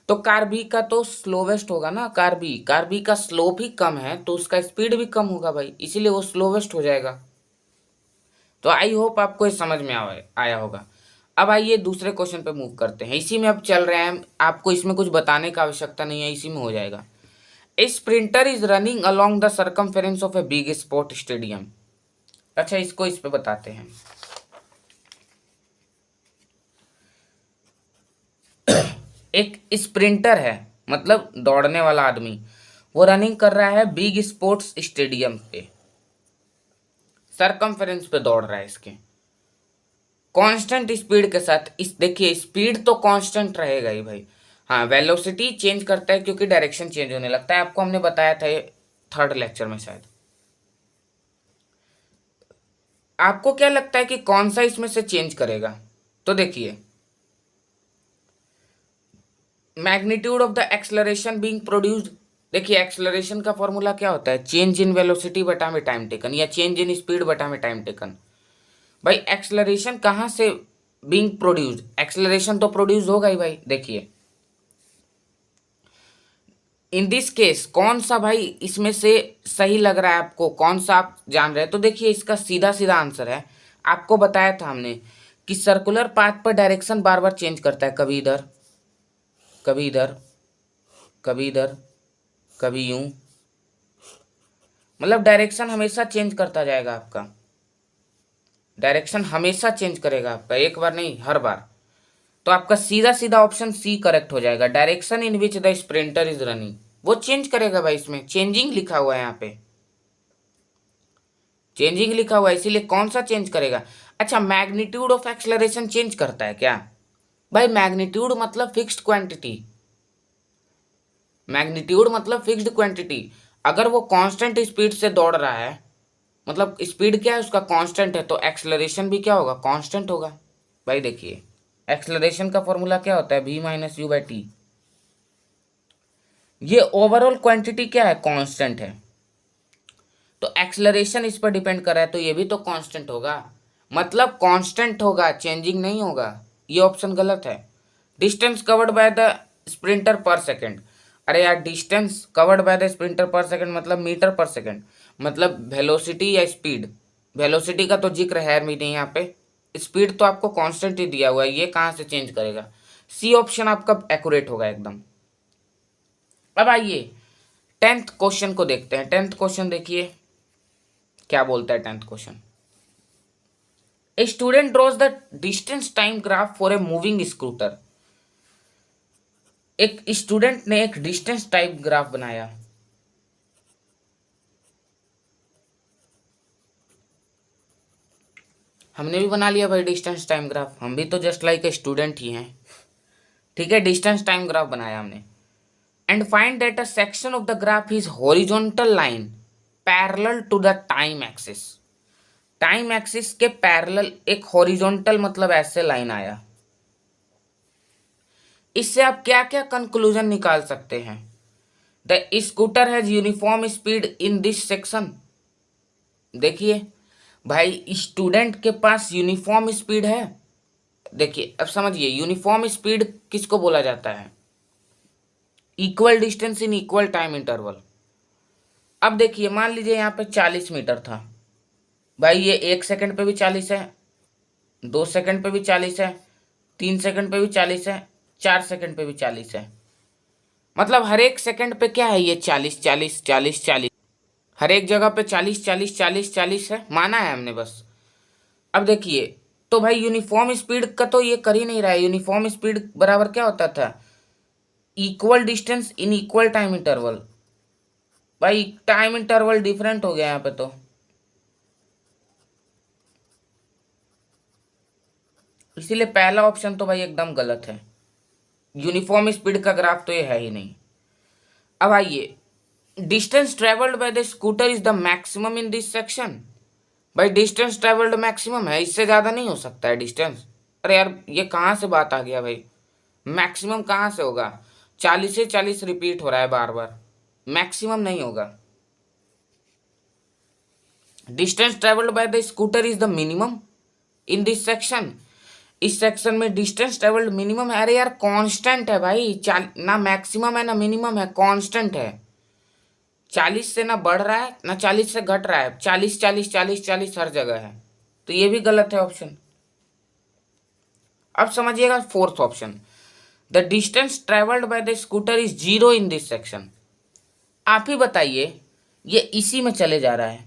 तो कार बी का तो स्लोवेस्ट होगा ना, कार बी का स्लोप ही कम है तो उसका स्पीड भी कम होगा भाई, इसीलिए वो स्लोवेस्ट हो जाएगा। तो आई होप आपको ये समझ में आया होगा। अब आइए दूसरे क्वेश्चन पे मूव करते हैं, इसी में अब चल रहे हैं, आपको इसमें कुछ बताने का आवश्यकता नहीं है, इसी में हो जाएगा। A sprinter is running along the circumference of a big sport stadium. अच्छा इसको इस पे बताते हैं। एक स्प्रिंटर है मतलब दौड़ने वाला आदमी, वो रनिंग कर रहा है बिग स्पोर्ट्स स्टेडियम पे, सरकमफेरेंस पे दौड़ रहा है इसके कांस्टेंट स्पीड के साथ। इस देखिए स्पीड तो कांस्टेंट रहेगा ही भाई, हाँ वेलोसिटी चेंज करता है क्योंकि डायरेक्शन चेंज होने लगता है, आपको हमने बताया था ये थर्ड लेक्चर में शायद। आपको क्या लगता है कि कौन सा इसमें से चेंज करेगा, तो देखिए magnitude of the acceleration being produced. देखिए एक्सलरेशन का फॉर्मूला क्या होता है, चेंज इन वेलोसिटी बटा में टाइम टेकन, या चेंज इन स्पीड बटा में टाइम टेकन। भाई एक्सलरेशन कहाँ से बीइंग प्रोड्यूस्ड, एक्सलरेशन तो प्रोड्यूस होगा ही भाई। देखिए इन दिस केस कौन सा भाई इसमें से सही लग रहा है आपको, कौन सा आप जान रहे हैं। तो देखिए इसका सीधा सीधा आंसर है, आपको बताया था हमने कि सर्कुलर पाथ पर डायरेक्शन बार बार चेंज करता है, कभी इधर कभी इधर कभी इधर कभी यूं, मतलब डायरेक्शन हमेशा चेंज करता जाएगा आपका, डायरेक्शन हमेशा चेंज करेगा आपका, एक बार नहीं हर बार। तो आपका सीधा सीधा ऑप्शन सी करेक्ट हो जाएगा, direction in which the sprinter is running, वो चेंज करेगा भाई, इसमें चेंजिंग लिखा हुआ है, यहाँ पे चेंजिंग लिखा हुआ है, इसीलिए कौन सा चेंज करेगा। अच्छा मैग्नीट्यूड ऑफ एक्सलरेशन चेंज करता है क्या, भाई मैग्नीट्यूड मतलब फिक्स्ड क्वांटिटी, मैग्नीट्यूड मतलब फिक्स्ड क्वांटिटी। अगर वो कांस्टेंट स्पीड से दौड़ रहा है, मतलब स्पीड क्या है उसका कांस्टेंट है, तो एक्सलरेशन भी क्या होगा, कांस्टेंट होगा। भाई देखिए एक्सलरेशन का फॉर्मूला क्या होता है, v minus you by T. ये ओवरऑल क्वांटिटी क्या है, कांस्टेंट है, तो एक्सलरेशन इस पर डिपेंड कर रहा है, तो ये भी तो कांस्टेंट होगा, मतलब कांस्टेंट होगा, चेंजिंग नहीं होगा। ये ऑप्शन गलत है। Distance covered by the sprinter पर सेकेंड, अरे यार distance covered by the sprinter पर सेकेंड मतलब मीटर पर सेकेंड, मतलब वेलोसिटी या स्पीड। वेलोसिटी का तो जिक्र है भी नहीं यहाँ पे, स्पीड तो आपको कांस्टेंट ही दिया हुआ है, ये कहाँ से चेंज करेगा। सी ऑप्शन आपका एक्यूरेट होगा एकदम। अब आइए 10th क्वेश्चन को देखते हैं। 10th क्वेश्चन देखिए क्या बोलता है 10th question. A student drawers the distance time graph for a moving scooter. एक स्टूडेंट ने एक डिस्टेंस टाइम ग्राफ बनाया, हमने भी बना लिया भाई डिस्टेंस टाइम ग्राफ, हम भी तो जस्ट लाइक ए स्टूडेंट ही हैं। ठीक है, डिस्टेंस टाइम ग्राफ बनाया हमने। And find that a section of the graph is horizontal line parallel to the time axis. Time axis के पैरेलल एक हॉरिजॉन्टल मतलब ऐसे लाइन आया। इससे आप क्या क्या कंक्लूजन निकाल सकते हैं? The scooter has uniform speed in this section. देखिए भाई, स्टूडेंट के पास यूनिफॉर्म स्पीड है। देखिए अब समझिए, यूनिफॉर्म स्पीड किसको बोला जाता है? Equal distance in equal time interval. अब देखिए, मान लीजिए यहाँ पे 40 मीटर था भाई, ये 1 सेकंड पे भी 40 है, 2 सेकंड पे भी 40 है, 3 सेकंड पे भी 40 है, 4 सेकंड पे भी 40 है। मतलब हर एक सेकंड पे क्या है, ये 40 40 40 40, हर एक जगह पे 40 40 40 40 है, माना है हमने बस। अब देखिए, तो भाई यूनिफॉर्म स्पीड का तो ये कर ही नहीं रहा है। यूनिफॉर्म स्पीड बराबर क्या होता था? Equal distance in equal time interval. भाई टाइम इंटरवल डिफरेंट हो गया यहाँ पे, तो इसीलिए पहला ऑप्शन तो भाई एकदम गलत है। यूनिफॉर्म स्पीड का ग्राफ तो ये है ही नहीं। अब आइए, distance travelled by the scooter is the maximum in this section. भाई डिस्टेंस ट्रेवल्ड मैक्सिमम है, इससे ज़्यादा नहीं हो सकता है डिस्टेंस। अरे यार, ये कहाँ से बात आ गया भाई? मैक्सिमम कहाँ से होगा? 40 से 40 रिपीट हो रहा है बार बार, मैक्सिमम नहीं होगा। Distance travelled by the scooter is the minimum in this section. इस सेक्शन में डिस्टेंस ट्रेवल्ड मिनिमम है। अरे यार कांस्टेंट है भाई, ना मैक्सिमम है ना मिनिमम है, कांस्टेंट है। 40 से ना बढ़ रहा है ना 40 से घट रहा है, 40 40 40 40 हर जगह है। तो ये भी गलत है ऑप्शन। अब समझिएगा fourth option, the distance travelled by the scooter is 0 in this section. आप ही बताइए, ये इसी में चले जा रहा है,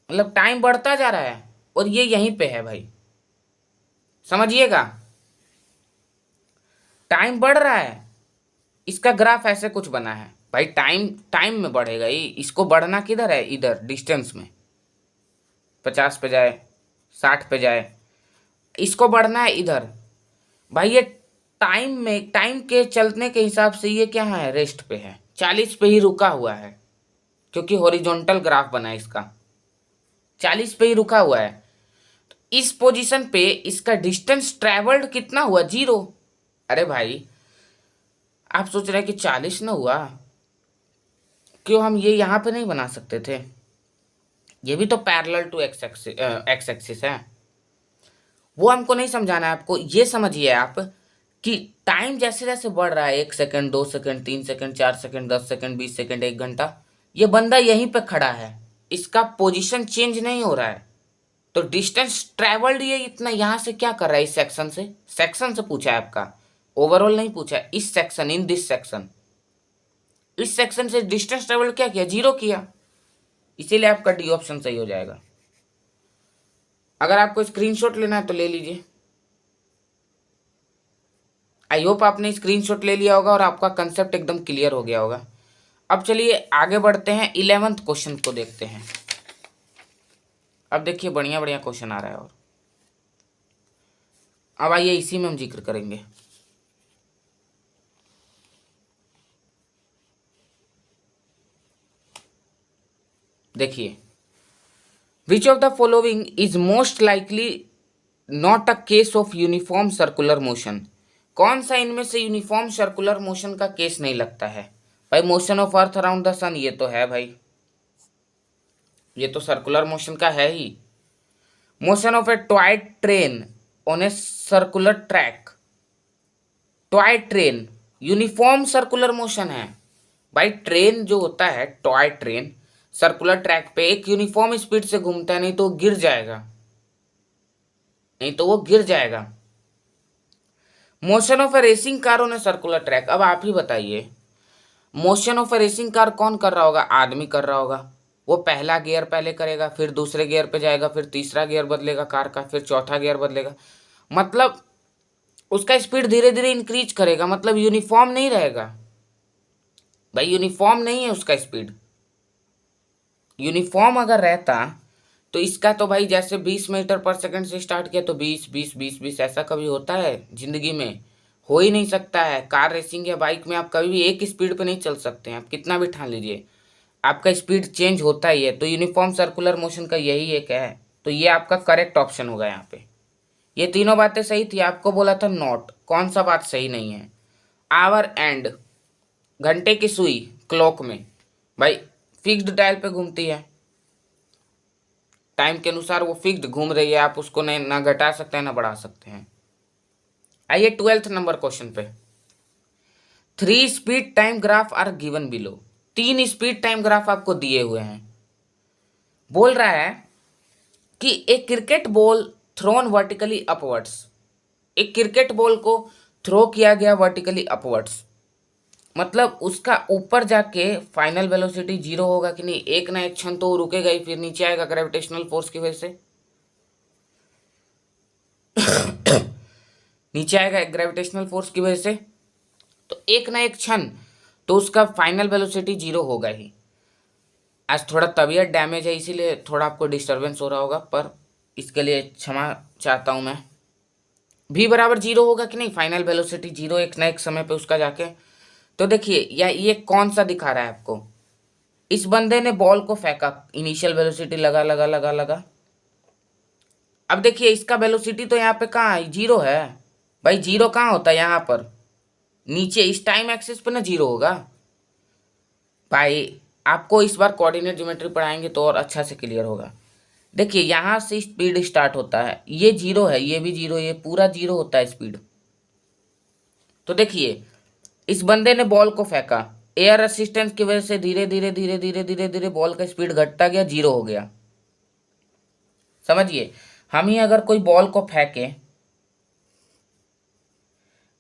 मतलब टाइम बढ़ता जा रहा है और ये यहीं पे है भाई, समझिएगा। टाइम बढ़ रहा है, इसका ग्राफ ऐसे कुछ बना है भाई, टाइम टाइम में बढ़ेगा ही। इसको बढ़ना किधर है? इधर डिस्टेंस में, 50 पे जाए, 60 पे जाए, इसको बढ़ना है इधर। भाई ये टाइम में, टाइम के चलने के हिसाब से ये क्या है? रेस्ट पे है, 40 पे ही रुका हुआ है, क्योंकि हॉरिजॉन्टल ग्राफ बना है इसका, 40 पे ही रुका हुआ है। तो इस पोजीशन पे इसका डिस्टेंस ट्रेवल्ड कितना हुआ? 0। अरे भाई आप सोच रहे हैं कि 40 ना हुआ, क्यों हम ये यहाँ पे नहीं बना सकते थे? ये भी तो पैरेलल टू एक्स एक्सिस है। वो हमको नहीं समझाना है आपको, ये समझिए आप कि टाइम जैसे जैसे बढ़ रहा है, 1 second, 2 second, 3 second, 4 second, 10 second, 20 second, 1 घंटा, ये बंदा यहीं पे खड़ा है, इसका पोजीशन चेंज नहीं हो रहा है। तो डिस्टेंस ट्रेवल्ड ये इतना यहाँ से क्या कर रहा है? इस सेक्शन से, सेक्शन से पूछा है आपका, ओवरऑल नहीं पूछा है। इस सेक्शन, इन दिस सेक्शन, इस सेक्शन से डिस्टेंस ट्रेवल क्या किया? 0 किया। इसीलिए आपका डी ऑप्शन सही हो जाएगा। अगर आपको स्क्रीनशॉट लेना है तो ले लीजिए। आई होप आपने स्क्रीनशॉट ले लिया होगा और आपका कंसेप्ट एकदम क्लियर हो गया होगा। अब चलिए आगे बढ़ते हैं, 11th क्वेश्चन को देखते हैं। अब देखिए बढ़िया बढ़िया क्वेश्चन आ रहा है। और अब आइए इसी में हम जिक्र करेंगे। देखिए, which of the following is most likely not a case of uniform circular motion. कौन सा इनमें से यूनिफॉर्म सर्कुलर मोशन का केस नहीं लगता है? भाई motion of Earth around the sun, ये तो है भाई, ये तो सर्कुलर मोशन का है ही। Motion of a toy train on a circular track, toy train uniform circular motion है भाई। ट्रेन जो होता है, टॉय ट्रेन, सर्कुलर ट्रैक पे एक यूनिफॉर्म स्पीड से घूमता है, नहीं तो गिर जाएगा, नहीं तो वो गिर जाएगा। Motion of A racing car on a circular track. अब आप ही बताइए, motion of A racing car कौन कर रहा होगा? आदमी कर रहा होगा। वो पहला गियर पहले करेगा, फिर दूसरे गियर पे जाएगा, फिर तीसरा गियर बदलेगा कार का, फिर चौथा गियर बदलेगा, मतलब उसका स्पीड धीरे धीरे इंक्रीज करेगा, मतलब यूनिफॉर्म नहीं रहेगा भाई, यूनिफॉर्म नहीं है उसका स्पीड। यूनिफॉर्म अगर रहता तो इसका तो भाई जैसे 20 मीटर पर सेकंड से स्टार्ट किया तो 20 20 20 20 ऐसा कभी होता है जिंदगी में? हो ही नहीं सकता है। कार रेसिंग या बाइक में आप कभी भी एक स्पीड पे नहीं चल सकते हैं, आप कितना भी ठान लीजिए, आपका स्पीड चेंज होता ही है। तो यूनिफॉर्म सर्कुलर मोशन का यही एक है, तो ये आपका करेक्ट ऑप्शन होगा यहाँ पे। ये तीनों बातें सही थी, आपको बोला था नॉट, कौन सा बात सही नहीं है? आवर एंड, घंटे की सुई क्लॉक में भाई फिक्स्ड डायल पे घूमती है, टाइम के अनुसार वो फिक्स्ड घूम रही है, आप उसको नहीं ना घटा सकते हैं ना बढ़ा सकते हैं। आइए 12th नंबर क्वेश्चन पे। 3 speed time graph are given below. 3 speed time graph आपको दिए हुए हैं। बोल रहा है कि एक cricket ball thrown vertically upwards, एक क्रिकेट बॉल को थ्रो किया गया वर्टिकली अपवर्ड्स, मतलब उसका ऊपर जाके फाइनल वेलोसिटी 0 होगा कि नहीं? एक ना एक क्षण तो रुकेगा ही, फिर नीचे आएगा ग्रेविटेशनल फोर्स की वजह से। नीचे आएगा ग्रेविटेशनल फोर्स की वजह से, तो एक ना एक क्षण तो उसका फाइनल वेलोसिटी 0 होगा ही। आज थोड़ा तबीयत डैमेज है इसीलिए थोड़ा आपको डिस्टरबेंस हो रहा होगा, पर इसके लिए क्षमा चाहता हूँ मैं। v बराबर 0 होगा कि नहीं? फाइनल वेलोसिटी 0 एक ना एक समय पे उसका जाके। तो देखिए या ये कौन सा दिखा रहा है आपको? इस बंदे ने बॉल को फेंका, इनिशियल वेलोसिटी लगा लगा लगा लगा। अब देखिए इसका वेलोसिटी तो यहाँ पे कहाँ है? 0 है भाई। 0 कहाँ होता है? यहाँ पर नीचे इस टाइम एक्सिस पे ना 0 होगा भाई। आपको इस बार कोऑर्डिनेट ज्योमेट्री पढ़ाएंगे तो और अच्छा से क्लियर होगा। देखिए यहाँ से स्पीड स्टार्ट होता है, ये 0 है, ये भी 0, ये पूरा 0 होता है स्पीड। तो देखिए इस बंदे ने बॉल को फेंका, एयर रेसिस्टेंस की वजह से धीरे धीरे धीरे धीरे धीरे धीरे बॉल का स्पीड घटता गया, 0 हो गया। समझिए हम ही अगर कोई बॉल को फेंके,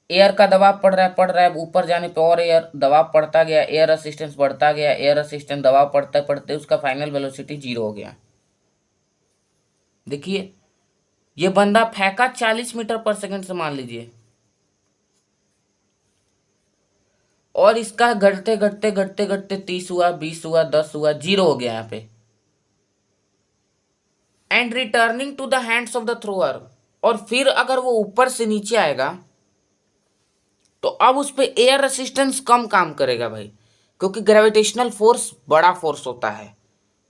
एयर का दबाव पड़ रहा है ऊपर जाने पे, और एयर दबाव पड़ता गया, एयर रेसिस्टेंस बढ़ता गया, एयर रेसिस्टेंस दबाव पड़ते पड़ते उसका फाइनल वेलोसिटी 0 हो गया। देखिए ये बंदा फेंका 40 मीटर पर सेकंड से मान लीजिए, और इसका घटते घटते घटते घटते 30 हुआ, 20 हुआ, 10 हुआ, 0 हो गया यहाँ पे। And returning to the hands of the thrower, और फिर अगर वो ऊपर से नीचे आएगा तो अब उस पर एयर रेसिस्टेंस कम काम करेगा भाई, क्योंकि ग्रेविटेशनल फोर्स बड़ा फोर्स होता है।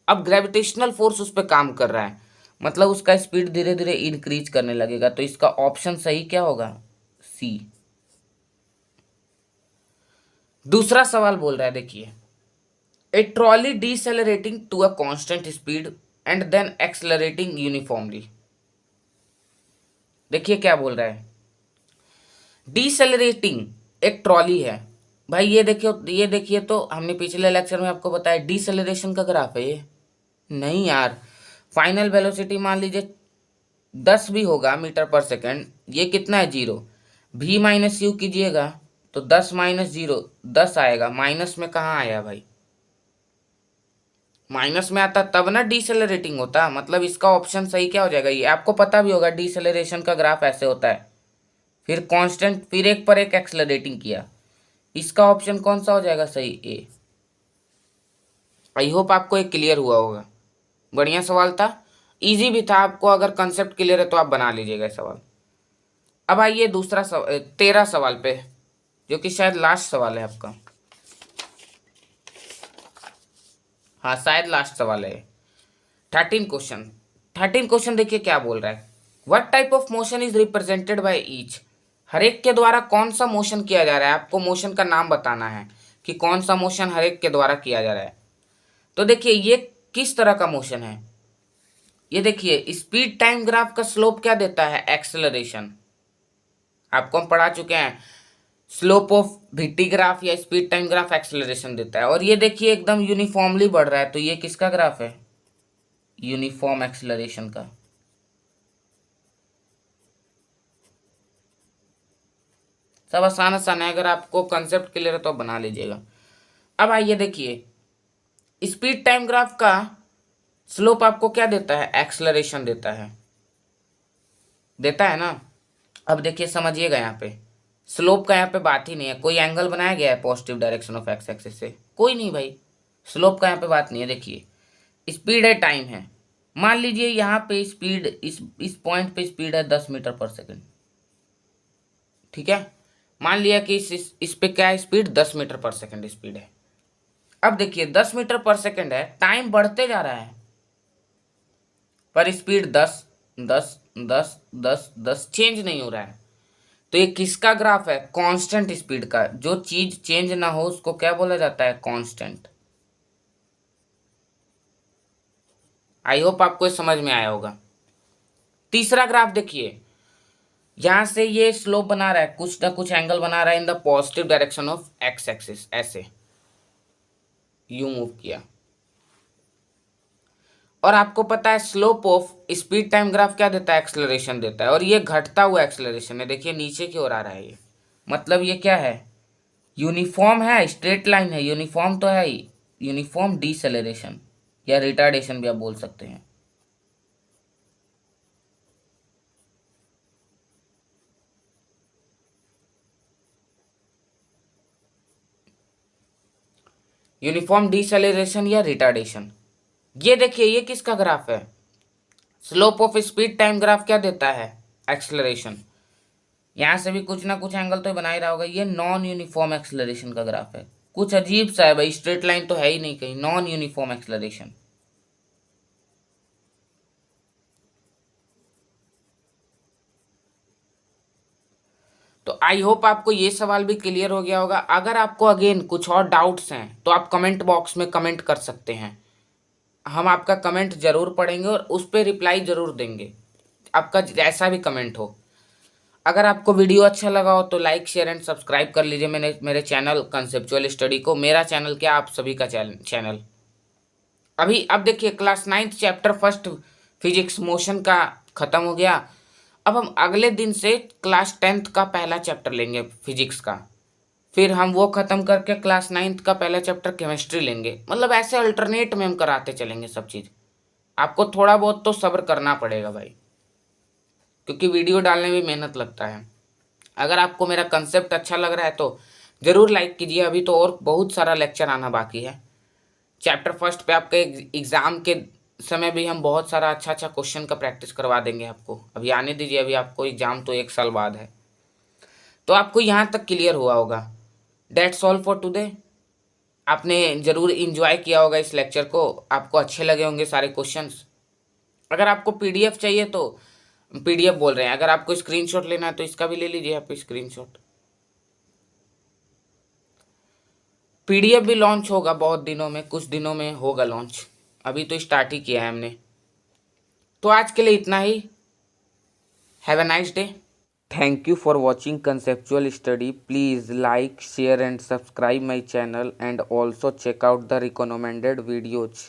अब ग्रेविटेशनल फोर्स उस पर काम कर रहा है, मतलब उसका स्पीड धीरे धीरे इंक्रीज करने लगेगा। तो इसका ऑप्शन सही क्या होगा? सी। दूसरा सवाल बोल रहा है, देखिए a trolley decelerating to a constant speed and then accelerating uniformly. देखिए क्या बोल रहा है, डिसेलरेटिंग एक ट्रॉली है भाई। ये देखिए तो हमने पिछले लेक्चर में आपको बताया डिसेलरेशन का ग्राफ है ये। नहीं यार, फाइनल वेलोसिटी मान लीजिए 10 भी होगा मीटर पर सेकंड, ये कितना है? 0। v माइनस यू कीजिएगा तो 10 माइनस 0 10 आएगा। माइनस में कहाँ आया भाई? माइनस में आता तब ना डिसेलरेटिंग होता। मतलब इसका ऑप्शन सही क्या हो जाएगा? ये आपको पता भी होगा डिसेलरेशन का ग्राफ ऐसे होता है, फिर कांस्टेंट, फिर एक पर एक एक्सेलरेटिंग किया। इसका ऑप्शन कौन सा हो जाएगा सही? ए। आई होप आपको एक क्लियर हुआ होगा। बढ़िया सवाल था, इजी भी था। आपको अगर कंसेप्ट क्लियर है तो आप बना लीजिएगा सवाल। अब आइए दूसरा 13 सवाल पे, जो कि शायद लास्ट सवाल है आपका। हाँ शायद लास्ट सवाल है। 13 क्वेश्चन देखिए क्या बोल रहा है। What type of motion is represented by each. हर एक के द्वारा कौन सा मोशन किया जा रहा है, आपको मोशन का नाम बताना है कि कौन सा मोशन हर एक के द्वारा किया जा रहा है। तो देखिए ये किस तरह का मोशन है। ये देखिए स्पीड टाइम ग्राफ का स्लोप क्या देता है? एक्सेलरेशन। आपको हम पढ़ा चुके हैं, स्लोप ऑफ वीटी ग्राफ या स्पीड टाइम ग्राफ एक्सेलरेशन देता है। और ये देखिए एकदम यूनिफॉर्मली बढ़ रहा है, तो ये किसका ग्राफ है? यूनिफॉर्म एक्सेलरेशन का। सब आसान आसान है, अगर आपको कंसेप्ट क्लियर है तो आप बना लीजिएगा। अब आइए देखिए स्पीड टाइम ग्राफ का स्लोप आपको क्या देता है? एक्सेलरेशन देता है, देता है ना। अब देखिए समझिएगा, यहाँ पे स्लोप का यहाँ पे बात ही नहीं है। कोई एंगल बनाया गया है positive direction of x axis से? कोई नहीं भाई, स्लोप का यहाँ पे बात नहीं है। देखिए स्पीड है, टाइम है, मान लीजिए यहाँ पे स्पीड इस पॉइंट पे स्पीड है 10 मीटर पर सेकेंड, ठीक है। मान लिया कि इस पे क्या है, स्पीड 10 मीटर पर सेकेंड स्पीड है। अब देखिए 10 मीटर पर सेकेंड है, टाइम बढ़ते जा रहा है पर स्पीड 10 10 10 10 10 चेंज नहीं हो रहा है। तो ये किसका ग्राफ है, कांस्टेंट स्पीड का। जो चीज चेंज ना हो उसको क्या बोला जाता है, कांस्टेंट। आई होप आपको समझ में आया होगा। तीसरा ग्राफ देखिए, यहां से ये स्लोप बना रहा है, कुछ ना कुछ एंगल बना रहा है in the positive direction of x axis, ऐसे यू मूव किया। और आपको पता है slope of speed time graph क्या देता है, एक्सेलरेशन देता है। और ये घटता हुआ एक्सेलरेशन है, देखिए नीचे की ओर आ रहा है ये। मतलब ये क्या है, यूनिफॉर्म है, स्ट्रेट लाइन है, यूनिफॉर्म तो है ही। यूनिफॉर्म डिसेलेरेशन या रिटार्डेशन भी आप बोल सकते हैं। यूनिफॉर्म डिसेलेरेशन या रिटार्डेशन। ये देखिए ये किसका ग्राफ है, slope of speed time graph क्या देता है, एक्सेलरेशन। यहाँ से भी कुछ ना कुछ एंगल तो बना ही रहा होगा। ये नॉन यूनिफॉर्म एक्सेलरेशन का ग्राफ है। कुछ अजीब सा है भाई, स्ट्रेट लाइन तो है ही नहीं कहीं, नॉन यूनिफॉर्म एक्सेलरेशन। तो आई होप आपको ये सवाल भी क्लियर हो गया होगा। अगर आपको अगेन कुछ और डाउट्स हैं तो आप कमेंट बॉक्स में कमेंट कर सकते हैं, हम आपका कमेंट जरूर पढ़ेंगे और उस पर रिप्लाई जरूर देंगे, आपका जैसा भी कमेंट हो। अगर आपको वीडियो अच्छा लगा हो तो लाइक शेयर एंड सब्सक्राइब कर लीजिए मेरे चैनल कंसेप्चुअल स्टडी को। मेरा चैनल क्या, आप सभी का चैनल। अब देखिए class 9th chapter first physics motion का खत्म हो गया। अब हम अगले दिन से क्लास 10th का पहला चैप्टर लेंगे फिजिक्स का। फिर हम वो खत्म करके क्लास 9th का पहला चैप्टर केमिस्ट्री लेंगे। मतलब ऐसे अल्टरनेट में हम कराते चलेंगे सब चीज़। आपको थोड़ा बहुत तो सब्र करना पड़ेगा भाई, क्योंकि वीडियो डालने में मेहनत लगता है। अगर आपको मेरा कंसेप्ट अच्छा लग रहा है तो ज़रूर लाइक कीजिए। अभी तो और बहुत सारा लेक्चर आना बाकी है। चैप्टर फर्स्ट पे आपके एग्ज़ाम के समय भी हम बहुत सारा अच्छा अच्छा क्वेश्चन का प्रैक्टिस करवा देंगे आपको। अभी आने दीजिए, अभी आपको एग्ज़ाम तो 1 साल बाद है। तो आपको यहाँ तक क्लियर हुआ होगा। That's all for today. आपने ज़रूर इंजॉय किया होगा इस लेक्चर को, आपको अच्छे लगे होंगे सारे क्वेश्चंस। अगर आपको पीडीएफ चाहिए तो पीडीएफ बोल रहे हैं, अगर आपको स्क्रीनशॉट लेना है तो इसका भी ले लीजिए आप स्क्रीनशॉट। पीडीएफ भी लॉन्च होगा बहुत दिनों में, कुछ दिनों में होगा लॉन्च, अभी तो स्टार्ट ही किया है हमने। तो आज के लिए इतना ही। Have a nice day. Thank you for watching conceptual study. Please like, share and subscribe my channel, and also check out the recommended videos.